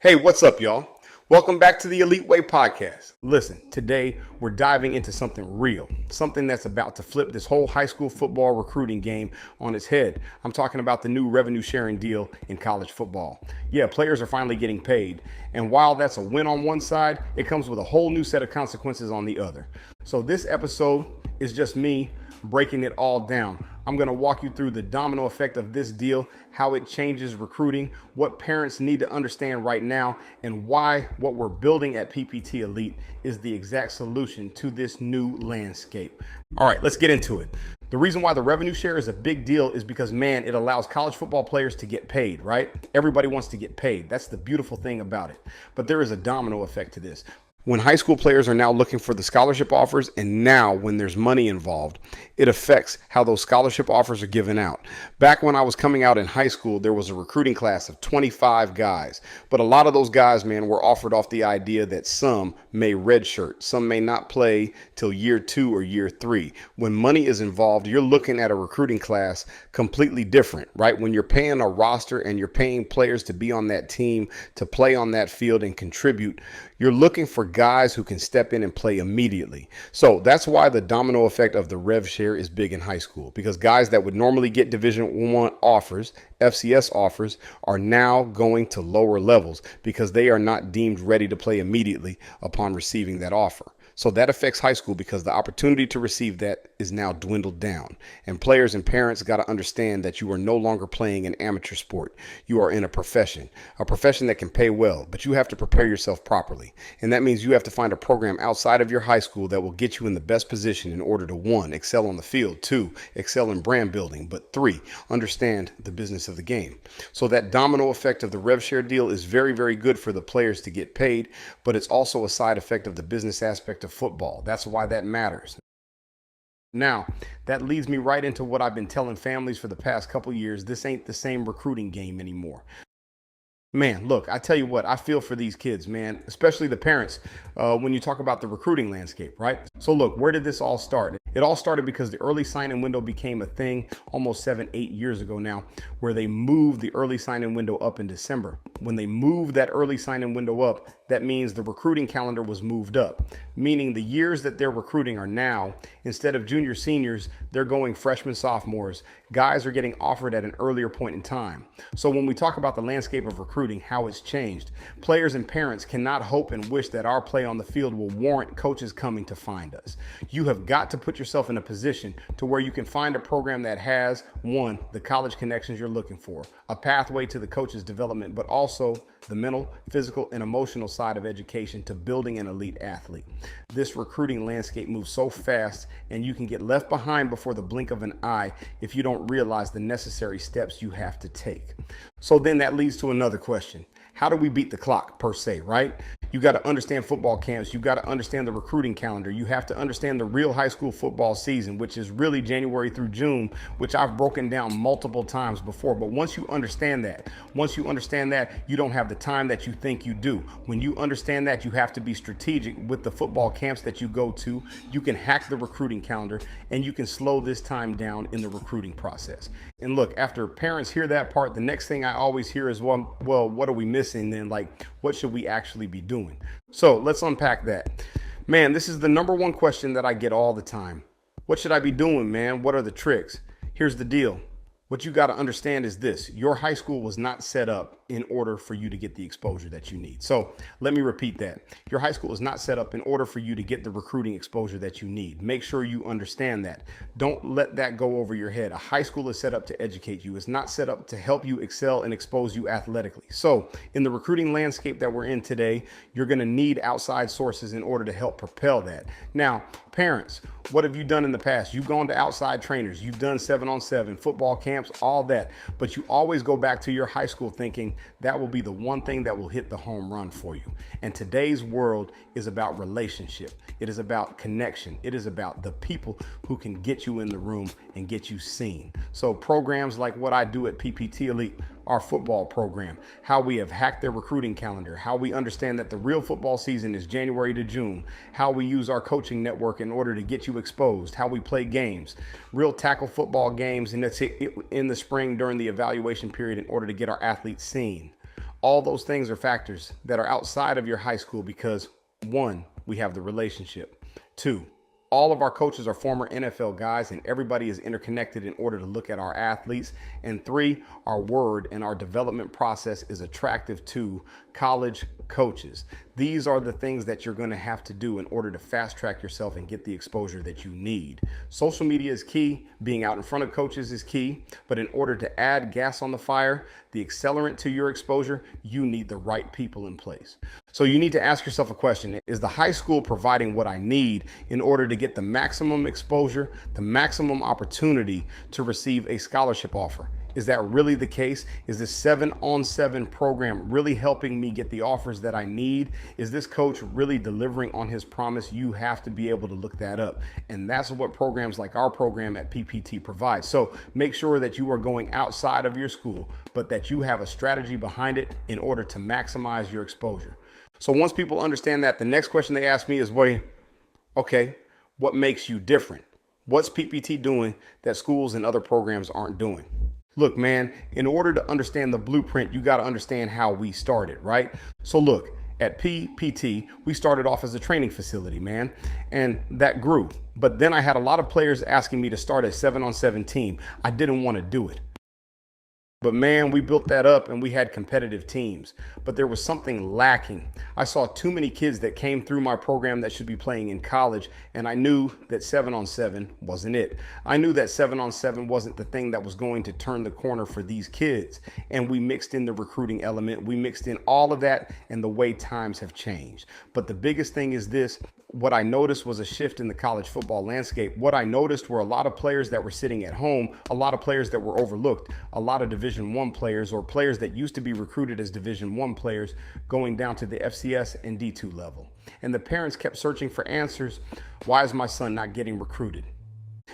Hey, what's up, y'all? Welcome back to the Elite Way podcast. Listen, today we're diving into something real, something that's about to flip this whole high school football recruiting game on its head. I'm talking about the new revenue sharing deal in college football. Yeah, players are finally getting paid. And while that's a win on one side, it comes with a whole new set of consequences on the other. So this episode is just me breaking it all down. I'm going to walk you through the domino effect of this deal, how it changes recruiting, what parents need to understand right now, and why what we're building at PPT Elite is the exact solution to this new landscape. All right, let's get into it. The reason why the revenue share is a big deal is because, man, it allows college football players to get paid, right? Everybody wants to get paid. That's the beautiful thing about it. But there is a domino effect to this. When high school players are now looking for the scholarship offers, and now when there's money involved, it affects how those scholarship offers are given out. Back when I was coming out in high school, there was a recruiting class of 25 guys. But a lot of those guys, man, were offered off the idea that some may redshirt, some may not play till year 2 or year 3. When money is involved, you're looking at a recruiting class completely different, right? When you're paying a roster and you're paying players to be on that team, to play on that field and contribute, you're looking for guys who can step in and play immediately. So that's why the domino effect of the rev share is big in high school, because guys that would normally get Division I offers, FCS offers, are now going to lower levels because they are not deemed ready to play immediately upon receiving that offer. So that affects high school because the opportunity to receive that is now dwindled down. And players and parents got to understand that you are no longer playing an amateur sport. You are in a profession that can pay well, but you have to prepare yourself properly. And that means you have to find a program outside of your high school that will get you in the best position in order to 1, excel on the field, 2, excel in brand building, but 3, understand the business of the game. So that domino effect of the rev share deal is very, very good for the players to get paid, but it's also a side effect of the business aspect of football. That's why that matters. Now, that leads me right into what I've been telling families for the past couple years. This ain't the same recruiting game anymore. Man, look, I tell you what, I feel for these kids, man, especially the parents, when you talk about the recruiting landscape, right? So look, where did this all start? It all started because the early sign-in window became a thing almost 7-8 years ago now, where they moved the early sign-in window up in December. When they moved that early sign-in window up, that means the recruiting calendar was moved up, meaning the years that they're recruiting are now, instead of junior seniors, they're going freshmen, sophomores. Guys are getting offered at an earlier point in time. So when we talk about the landscape of recruiting, how it's changed, players and parents cannot hope and wish that our play on the field will warrant coaches coming to find us. You have got to put yourself in a position to where you can find a program that has, 1, the college connections you're looking for, a pathway to the coach's development, but also the mental, physical, and emotional side of education to building an elite athlete. This recruiting landscape moves so fast, and you can get left behind before the blink of an eye if you don't realize the necessary steps you have to take. So then that leads to another question. How do we beat the clock, per se, right? You got to understand football camps. You got to understand the recruiting calendar. You have to understand the real high school football season, which is really January through June, which I've broken down multiple times before. But once you understand that, you don't have the time that you think you do. When you understand that, you have to be strategic with the football camps that you go to. You can hack the recruiting calendar, and you can slow this time down in the recruiting process. And look, after parents hear that part, the next thing I always hear is, well, what are we missing then? Like, what should we actually be doing? So let's unpack that. Man, this is the number one question that I get all the time. What should I be doing, man? What are the tricks? Here's the deal. What you got to understand is this: your high school was not set up in order for you to get the exposure that you need. So let me repeat that. Your high school is not set up in order for you to get the recruiting exposure that you need. Make sure you understand that. Don't let that go over your head. A high school is set up to educate you. It's not set up to help you excel and expose you athletically. So in the recruiting landscape that we're in today, you're going to need outside sources in order to help propel that. Now, parents, what have you done in the past? You've gone to outside trainers. You've done 7-on-7, football camps, all that. But you always go back to your high school thinking that will be the one thing that will hit the home run for you. And today's world is about relationship. It is about connection. It is about the people who can get you in the room and get you seen. So programs like what I do at PPT Elite, our football program, how we have hacked their recruiting calendar, how we understand that the real football season is January to June, how we use our coaching network in order to get you exposed, how we play games, real tackle football games, and that's in the spring during the evaluation period in order to get our athletes seen. All those things are factors that are outside of your high school because, one, we have the relationship. Two, all of our coaches are former NFL guys and everybody is interconnected in order to look at our athletes. And three, our word and our development process is attractive to college coaches. These are the things that you're going to have to do in order to fast track yourself and get the exposure that you need. Social media is key. Being out in front of coaches is key. But in order to add gas on the fire, the accelerant to your exposure, you need the right people in place. So you need to ask yourself a question. Is the high school providing what I need in order to get the maximum exposure, the maximum opportunity to receive a scholarship offer? Is that really the case? Is this 7-on-7 program really helping me get the offers that I need? Is this coach really delivering on his promise? You have to be able to look that up. And that's what programs like our program at PPT provide. So make sure that you are going outside of your school, but that you have a strategy behind it in order to maximize your exposure. So once people understand that, the next question they ask me is, wait, okay, what makes you different? What's PPT doing that schools and other programs aren't doing? Look, man, in order to understand the blueprint, you got to understand how we started, right? So look, at PPT, we started off as a training facility, man, and that grew. But then I had a lot of players asking me to start a 7-on-7 team. I didn't want to do it. But man, we built that up and we had competitive teams, but there was something lacking. I saw too many kids that came through my program that should be playing in college, and I knew that 7-on-7 wasn't it. I knew that 7-on-7 wasn't the thing that was going to turn the corner for these kids. And we mixed in the recruiting element. We mixed in all of that and the way times have changed. But the biggest thing is this. What I noticed was a shift in the college football landscape. What I noticed were a lot of players that were sitting at home, a lot of players that were overlooked, a lot of Division I players or players that used to be recruited as Division I players going down to the FCS and D2 level. And the parents kept searching for answers. Why is my son not getting recruited?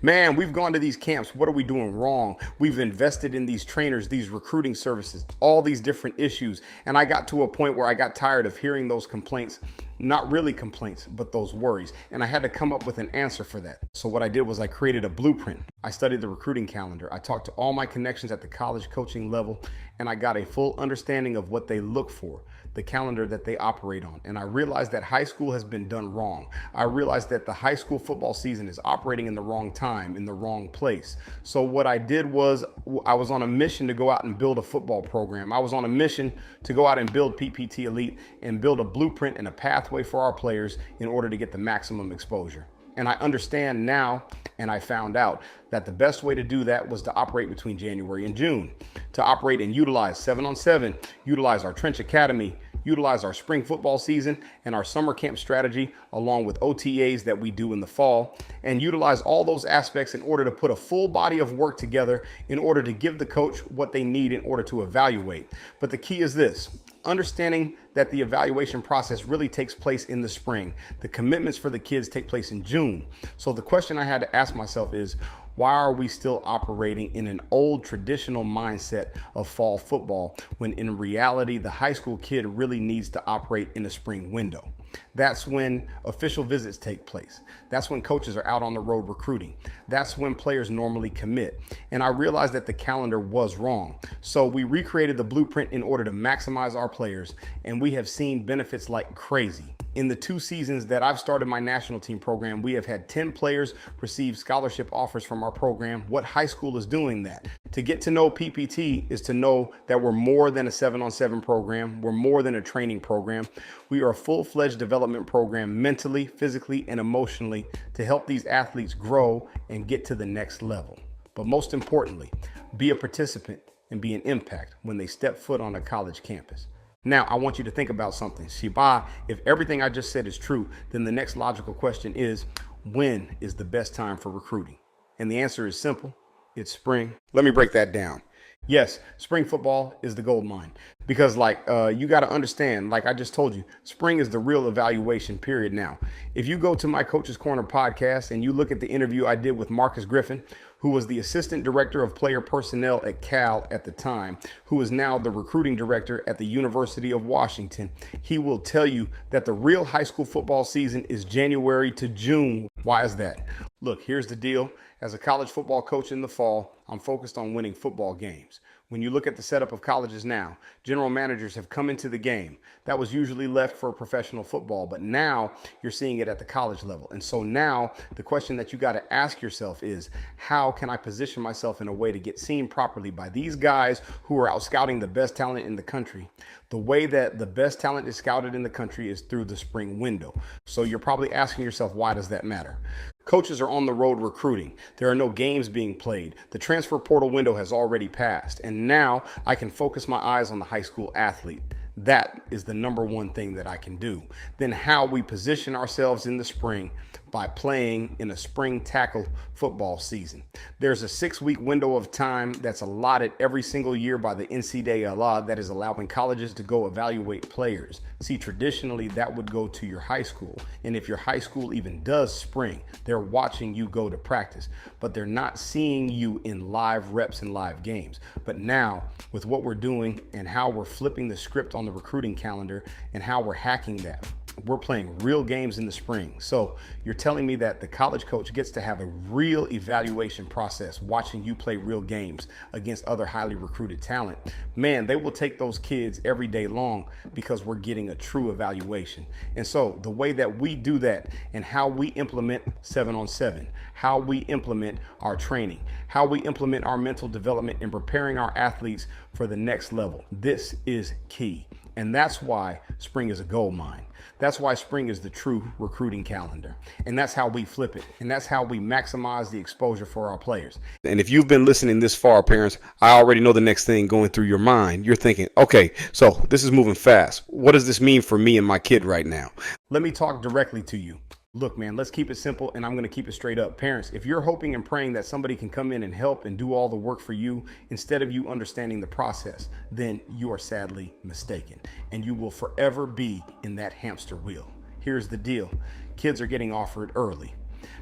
Man, we've gone to these camps. What are we doing wrong? We've invested in these trainers, these recruiting services, all these different issues. And I got to a point where I got tired of hearing those complaints, not really complaints, but those worries. And I had to come up with an answer for that. So what I did was I created a blueprint. I studied the recruiting calendar. I talked to all my connections at the college coaching level, and I got a full understanding of what they look for, the calendar that they operate on. And I realized that high school has been done wrong. I realized that the high school football season is operating in the wrong time, in the wrong place. So what I did was I was on a mission to go out and build a football program. I was on a mission to go out and build PPT Elite and build a blueprint and a pathway for our players in order to get the maximum exposure. And I understand now, and I found out that the best way to do that was to operate between January and June, to operate and utilize 7-on-7, utilize our Trench Academy, utilize our spring football season and our summer camp strategy, along with OTAs that we do in the fall, and utilize all those aspects in order to put a full body of work together in order to give the coach what they need in order to evaluate. But the key is this: understanding that the evaluation process really takes place in the spring. The commitments for the kids take place in June. So the question I had to ask myself is, why are we still operating in an old traditional mindset of fall football when in reality the high school kid really needs to operate in a spring window? That's when official visits take place. That's when coaches are out on the road recruiting. That's when players normally commit. And I realized that the calendar was wrong. So we recreated the blueprint in order to maximize our players, and we have seen benefits like crazy. In the 2 seasons that I've started my national team program, we have had 10 players receive scholarship offers from our program. What high school is doing that? To get to know PPT is to know that we're more than a 7-on-7 program. We're more than a training program. We are a full-fledged development program mentally, physically, and emotionally to help these athletes grow and get to the next level. But most importantly, be a participant and be an impact when they step foot on a college campus. Now, I want you to think about something. Shiba, if everything I just said is true, then the next logical question is, when is the best time for recruiting? And the answer is simple. It's spring. Let me break that down. Yes, spring football is the gold mine because you got to understand, like I just told you, spring is the real evaluation period now. If you go to my Coach's Corner podcast and you look at the interview I did with Marcus Griffin, who was the assistant director of player personnel at Cal at the time, who is now the recruiting director at the University of Washington, he will tell you that the real high school football season is January to June. Why is that? Look, here's the deal. As a college football coach in the fall, I'm focused on winning football games. When you look at the setup of colleges now, general managers have come into the game. That was usually left for professional football, but now you're seeing it at the college level. And so now the question that you got to ask yourself is, how can I position myself in a way to get seen properly by these guys who are out scouting the best talent in the country? The way that the best talent is scouted in the country is through the spring window. So you're probably asking yourself, why does that matter? Coaches are on the road recruiting. There are no games being played. The transfer portal window has already passed. And now I can focus my eyes on the high school athlete. That is the number one thing that I can do. Then how we position ourselves in the spring by playing in a spring tackle football season. There's a 6-week window of time that's allotted every single year by the NCAA that is allowing colleges to go evaluate players. See, traditionally that would go to your high school. And if your high school even does spring, they're watching you go to practice, but they're not seeing you in live reps and live games. But now with what we're doing and how we're flipping the script on the recruiting calendar and how we're hacking that, we're playing real games in the spring. So you're telling me that the college coach gets to have a real evaluation process watching you play real games against other highly recruited talent. Man, they will take those kids every day long because we're getting a true evaluation. And so the way that we do that and how we implement 7-on-7, how we implement our training, how we implement our mental development and preparing our athletes for the next level, this is key. And that's why spring is a gold mine. That's why spring is the true recruiting calendar. And that's how we flip it. And that's how we maximize the exposure for our players. And if you've been listening this far, parents, I already know the next thing going through your mind. You're thinking, okay, so this is moving fast. What does this mean for me and my kid right now? Let me talk directly to you. Look, man, let's keep it simple, and I'm going to keep it straight up. Parents, if you're hoping and praying that somebody can come in and help and do all the work for you instead of you understanding the process, then you are sadly mistaken, and you will forever be in that hamster wheel. Here's the deal. Kids are getting offered early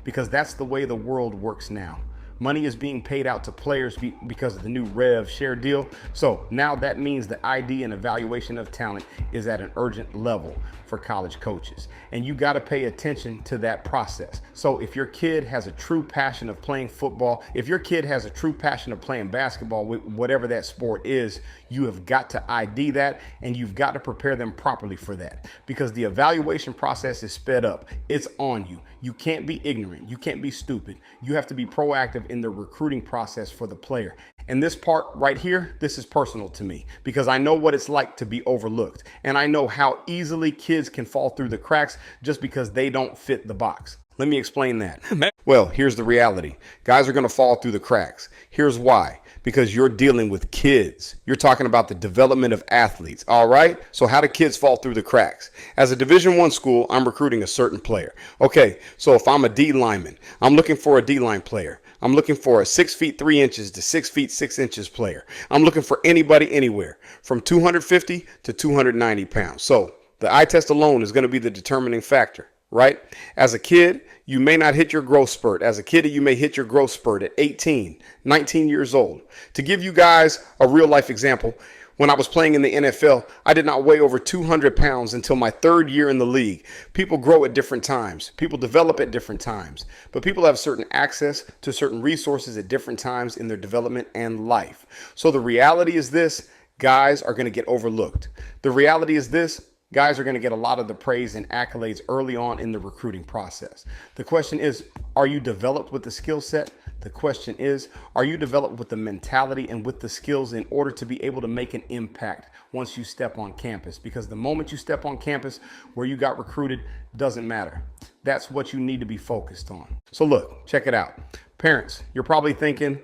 because that's the way the world works now. Money is being paid out to players because of the new Rev share deal. So now that means the ID and evaluation of talent is at an urgent level for college coaches. And you got to pay attention to that process. So if your kid has a true passion of playing football, if your kid has a true passion of playing basketball, whatever that sport is, you have got to ID that and you've got to prepare them properly for that because the evaluation process is sped up. It's on you. You can't be ignorant. You can't be stupid. You have to be proactive in the recruiting process for the player. And this part right here, this is personal to me because I know what it's like to be overlooked. And I know how easily kids can fall through the cracks just because they don't fit the box. Let me explain that. Well, here's the reality. Guys are going to fall through the cracks. Here's why. Because you're dealing with kids. You're talking about the development of athletes. All right. So how do kids fall through the cracks? As a Division I school, I'm recruiting a certain player. Okay. So if I'm a D lineman, I'm looking for a D line player. I'm looking for a 6 feet 3 inches to 6 feet 6 inches player. I'm looking for anybody anywhere from 250 to 290 pounds. So the eye test alone is going to be the determining factor. Right? As a kid, you may not hit your growth spurt. As a kid, you may hit your growth spurt at 18, 19 years old. To give you guys a real life example, when I was playing in the NFL, I did not weigh over 200 pounds until my 3rd year in the league. People grow at different times. People develop at different times. But people have certain access to certain resources at different times in their development and life. So the reality is this, guys are going to get overlooked. The reality is this, guys are going to get a lot of the praise and accolades early on in the recruiting process. The question is, are you developed with the skill set? The question is, are you developed with the mentality and with the skills in order to be able to make an impact once you step on campus? Because the moment you step on campus where you got recruited doesn't matter. That's what you need to be focused on. So look, check it out. Parents, you're probably thinking,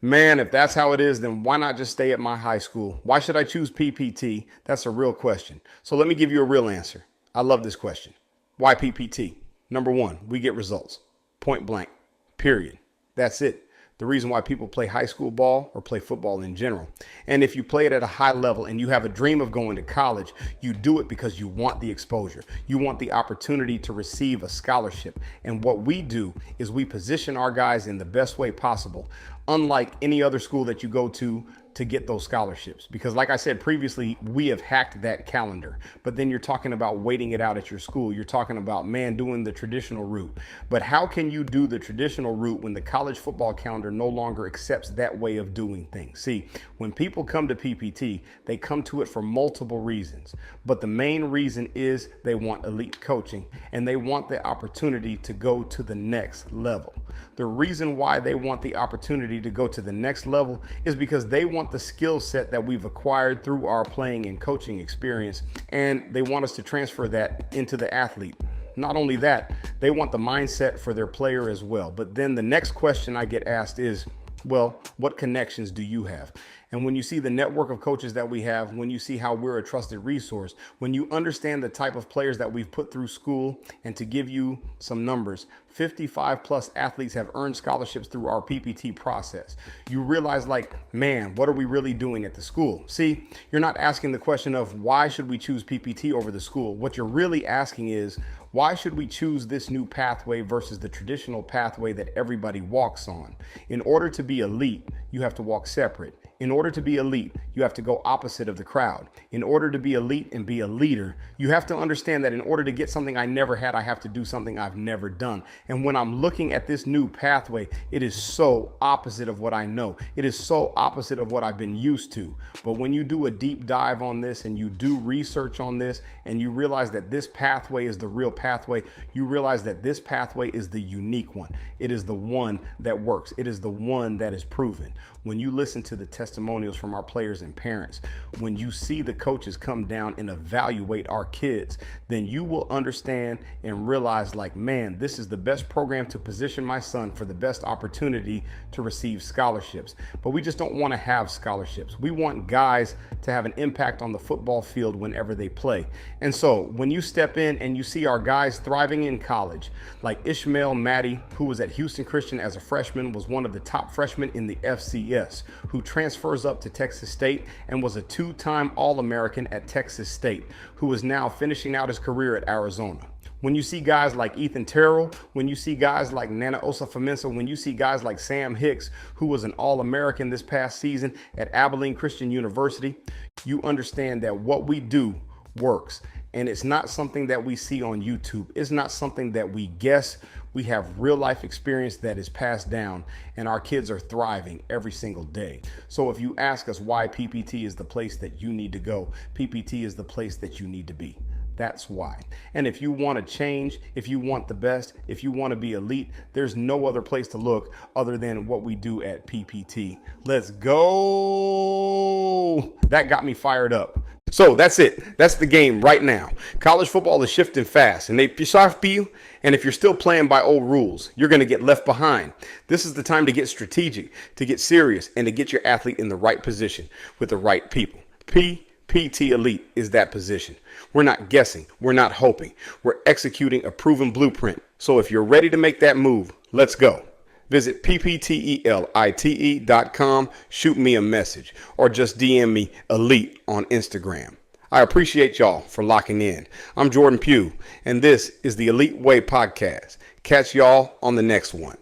man, if that's how it is, then why not just stay at my high school? Why should I choose PPT? That's a real question. So let me give you a real answer. I love this question. Why PPT? Number one, we get results. Point blank. Period. That's it. The reason why people play high school ball or play football in general. And if you play it at a high level and you have a dream of going to college, you do it because you want the exposure. You want the opportunity to receive a scholarship. And what we do is we position our guys in the best way possible. Unlike any other school that you go to to get those scholarships. Because like I said previously, we have hacked that calendar. But then you're talking about waiting it out at your school. You're talking about, man, doing the traditional route. But how can you do the traditional route when the college football calendar no longer accepts that way of doing things? See, when people come to PPT, they come to it for multiple reasons. But the main reason is they want elite coaching and they want the opportunity to go to the next level. The reason why they want the opportunity to go to the next level is because they want the skill set that we've acquired through our playing and coaching experience, and they want us to transfer that into the athlete. Not only that, they want the mindset for their player as well. But then the next question I get asked is, well, what connections do you have? And when you see the network of coaches that we have, when you see how we're a trusted resource, when you understand the type of players that we've put through school, and to give you some numbers, 55 plus athletes have earned scholarships through our PPT process. You realize, like, man, what are we really doing at the school? See, you're not asking the question of why should we choose PPT over the school. What you're really asking is, why should we choose this new pathway versus the traditional pathway that everybody walks on? In order to be elite, you have to walk separate. In order to be elite, you have to go opposite of the crowd. In order to be elite and be a leader, you have to understand that in order to get something I never had, I have to do something I've never done. And when I'm looking at this new pathway, it is so opposite of what I know. It is so opposite of what I've been used to. But when you do a deep dive on this and you do research on this and you realize that this pathway is the real pathway, you realize that this pathway is the unique one. It is the one that works. It is the one that is proven. When you listen to the testimonials from our players and parents, when you see the coaches come down and evaluate our kids, then you will understand and realize, like, man, this is the best program to position my son for the best opportunity to receive scholarships. But we just don't want to have scholarships. We want guys to have an impact on the football field whenever they play. And so when you step in and you see our guys thriving in college, like Ishmael Maddie, who was at Houston Christian as a freshman, was one of the top freshmen in the FCS, who transfers up to Texas State and was a two-time All-American at Texas State, who is now finishing out his career at Arizona. When you see guys like Ethan Terrell, when you see guys like Nana Osafamensa, when you see guys like Sam Hicks, who was an All-American this past season at Abilene Christian University, you understand that what we do works. And it's not something that we see on YouTube. It's not something that we guess. We have real life experience that is passed down, and our kids are thriving every single day. So if you ask us why PPT is the place that you need to go, PPT is the place that you need to be. That's why. And if you want to change, if you want the best, if you want to be elite, there's no other place to look other than what we do at PPT. Let's go. That got me fired up. So that's it. That's the game right now. College football is shifting fast. And if you saw Pugh, and if you're still playing by old rules, you're going to get left behind. This is the time to get strategic, to get serious, and to get your athlete in the right position with the right people. PPT Elite is that position. We're not guessing. We're not hoping. We're executing a proven blueprint. So if you're ready to make that move, let's go. Visit pptelite.com, shoot me a message, or just DM me Elite on Instagram. I appreciate y'all for locking in. I'm Jordan Pugh, and this is the Elite Way Podcast. Catch y'all on the next one.